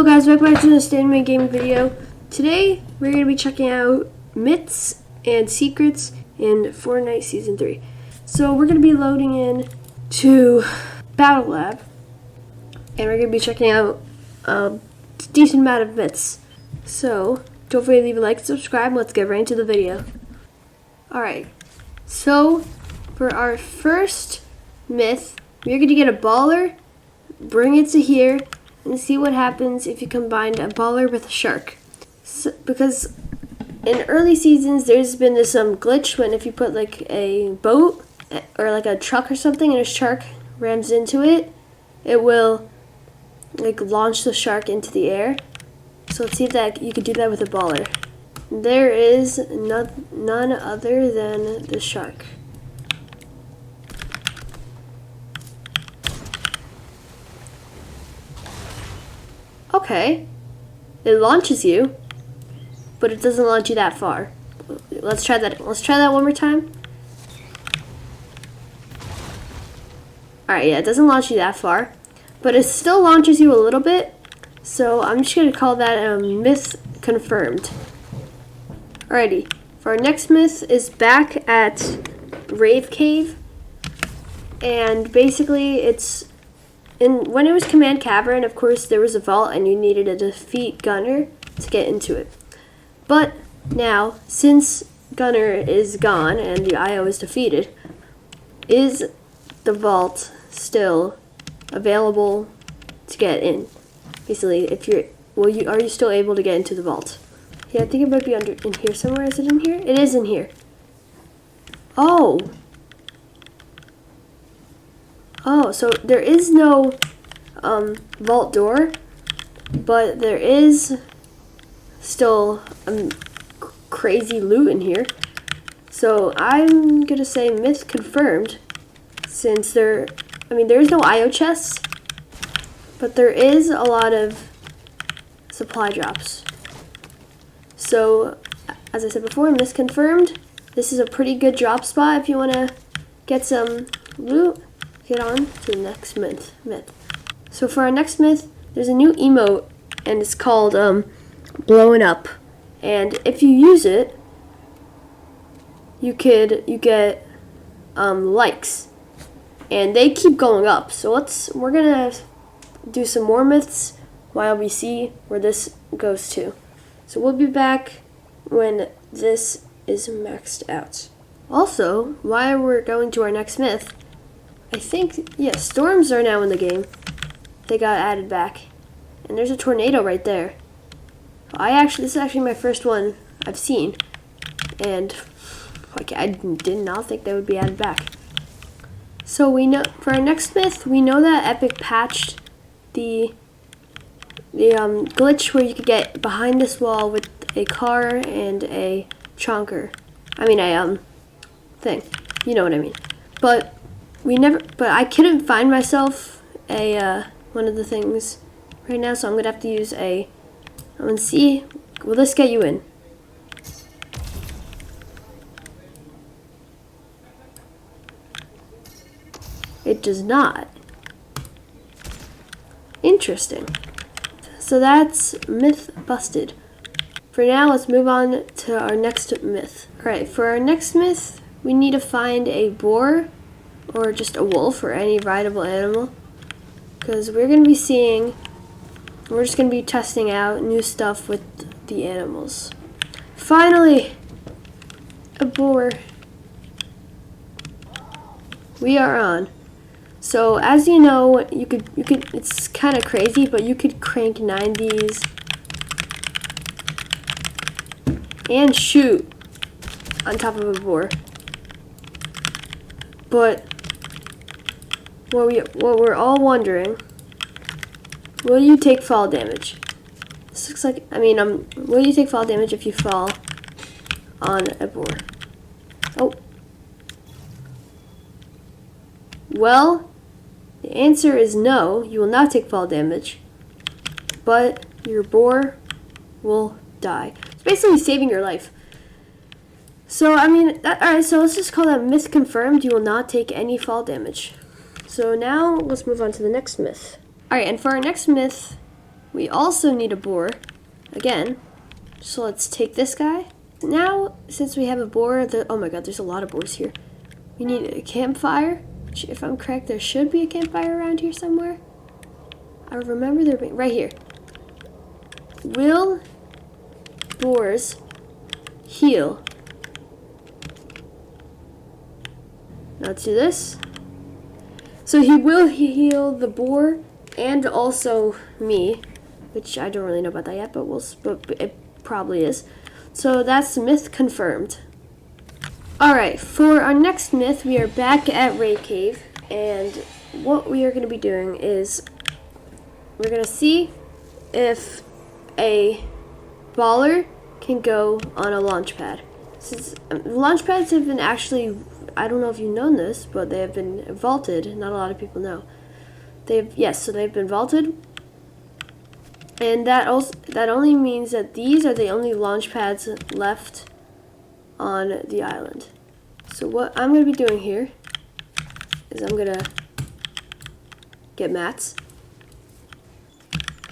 Hello guys, welcome back to the Stand My Game video. Today we're going to be checking out myths and secrets in Fortnite Season 3. So we're going to be loading in to Battle Lab and we're going to be checking out a decent amount of myths. So don't forget to leave a like and subscribe. Let's get right into the video. Alright, so for our first myth, we're going to get a baller, bring it to here, and see what happens if you combine a baller with a shark. So, because in early seasons, there's been this glitch when if you put like a boat or like a truck or something and a shark rams into it, it will like launch the shark into the air. So let's see if that you could do that with a baller. There is none other than the shark. Okay, it launches you, but it doesn't launch you that far. Let's try that. Let's try that one more time. Alright, yeah, it doesn't launch you that far, but it still launches you a little bit. So I'm just going to call that a myth confirmed. Alrighty, for our next myth is back at Rave Cave, and basically it's when it was Command Cavern, of course, there was a vault and you needed to defeat Gunner to get into it. But now, since Gunner is gone and the IO is defeated, is the vault still available to get in? Basically, if you're, are you still able to get into the vault? Yeah, I think it might be in here somewhere. Is it in here? It is in here. Oh, so there is no vault door, but there is still crazy loot in here. So I'm gonna say myth confirmed, since there is no IO chests, but there is a lot of supply drops. So as I said before, myth confirmed. This is a pretty good drop spot if you want to get some loot. Get on to the next myth. So for our next myth, there's a new emote, and it's called blowing up. And if you use it, you get likes, and they keep going up. So we're gonna do some more myths while we see where this goes to. So we'll be back when this is maxed out. Also, while we're going to our next myth, I think, yeah, storms are now in the game. They got added back. And there's a tornado right there. This is actually my first one I've seen. And I did not think they would be added back. So we know, for our next myth, we know that Epic patched the glitch where you could get behind this wall with a car and a chonker. Thing. You know what I mean. But I couldn't find myself one of the things right now, so I'm gonna have to use I'm gonna see, will this get you in? It does not. Interesting. So that's myth busted. For now, let's move on to our next myth. Alright, for our next myth, we need to find a boar or just a wolf or any rideable animal, because we're just going to be testing out new stuff with the animals. Finally, a boar. We are on. So as you know, you could it's kind of crazy, but you could crank 90s and shoot on top of a boar. But what we're all wondering, will you take fall damage? This looks like, will you take fall damage if you fall on a boar? Oh. Well, the answer is no, you will not take fall damage, but your boar will die. It's basically saving your life. So, alright, so let's just call that myth confirmed. You will not take any fall damage. So now let's move on to the next myth. Alright, and for our next myth, We also need a boar, again. So let's take this guy. Now, since we have a boar, oh my god, there's a lot of boars here. We need a campfire, which, if I'm correct, there should be a campfire around here somewhere. I remember there being, right here. Will boars heal? Now let's do this. So he will heal the boar and also me, which I don't really know about that yet, but it probably is. So that's myth confirmed. Alright, for our next myth, we are back at Ray Cave, and what we are going to be doing is we're going to see if a baller can go on a launch pad. Since launch pads have been actually, I don't know if you've known this, but they have been vaulted. Not a lot of people know. So they've been vaulted. And that only means that these are the only launch pads left on the island. So what I'm going to be doing here is I'm going to get mats.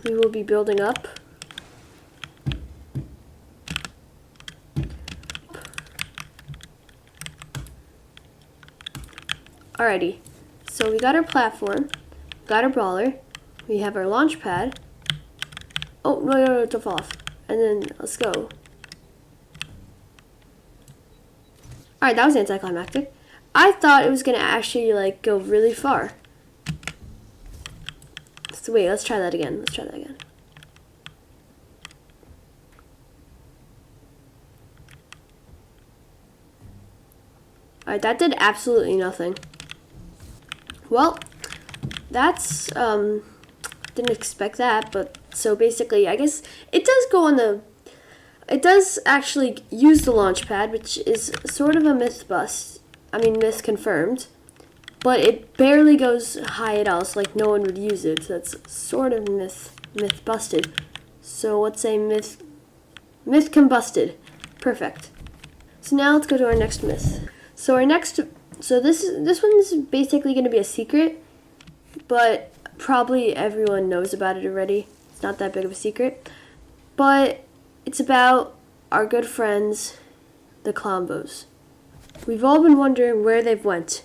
We will be building up. Alrighty, so we got our platform, got our brawler, we have our launch pad. Oh, no, don't fall off. And then, let's go. Alright, that was anticlimactic. I thought it was going to actually, like, go really far. So wait, let's try that again. Alright, that did absolutely nothing. Well, that's, didn't expect that, but so basically, I guess it does go on it does actually use the launch pad, which is sort of a myth confirmed, but it barely goes high at all, so like no one would use it, so that's sort of myth busted. So let's say myth combusted. Perfect. So now let's go to our next myth. So this one is basically going to be a secret, but probably everyone knows about it already. It's not that big of a secret, but it's about our good friends, the Clombos. We've all been wondering where they've went,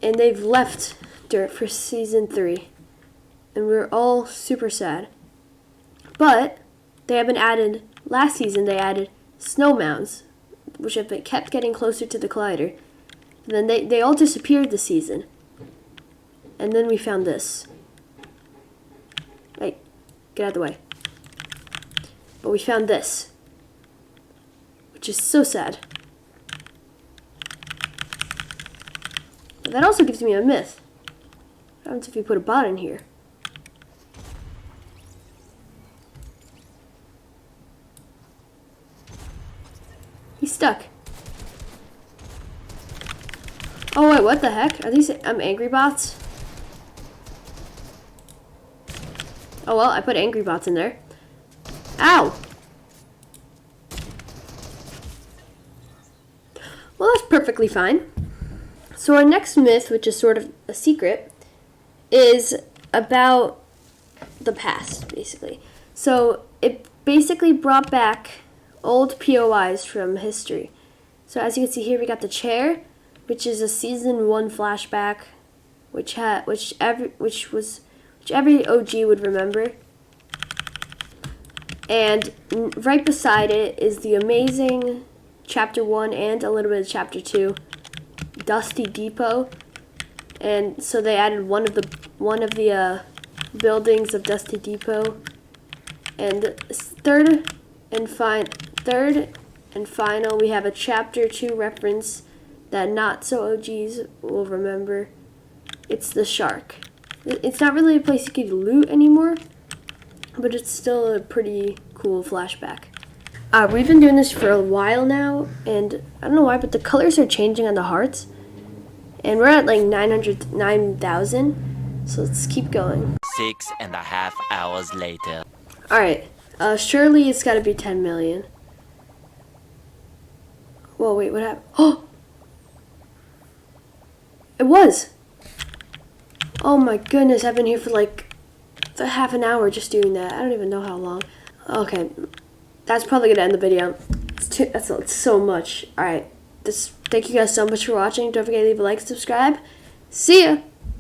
and they've left Dirt for Season 3, and we're all super sad. But they have been added, last season they added snow mounds, which have kept getting closer to the collider. And then they all disappeared this season. And then we found this. Hey, get out of the way. But we found this, which is so sad. But that also gives me a myth. What happens if you put a bot in here? He's stuck. Oh wait, what the heck? Are these angry bots? Oh well, I put angry bots in there. Ow! Well, that's perfectly fine. So our next myth, which is sort of a secret, is about the past, basically. So it basically brought back old POIs from history. So as you can see here, we got the chair, which is a season 1 flashback, which every OG would remember. And right beside it is the amazing Chapter 1 and a little bit of Chapter 2, Dusty Depot. And so they added one of the buildings of Dusty Depot. And third and final, we have a Chapter 2 reference that not so OGs will remember. It's the shark. It's not really a place you can loot anymore, but it's still a pretty cool flashback. We've been doing this for a while now, and I don't know why, but the colors are changing on the hearts. And we're at like 9,000, so let's keep going. 6.5 hours later. Alright, surely it's gotta be 10 million. Whoa, wait, what happened? Oh! It was! Oh my goodness, I've been here for like for half an hour just doing that. I don't even know how long. Okay, that's probably gonna end the video. That's so much. All right, thank you guys so much for watching. Don't forget to leave a like, subscribe. See ya.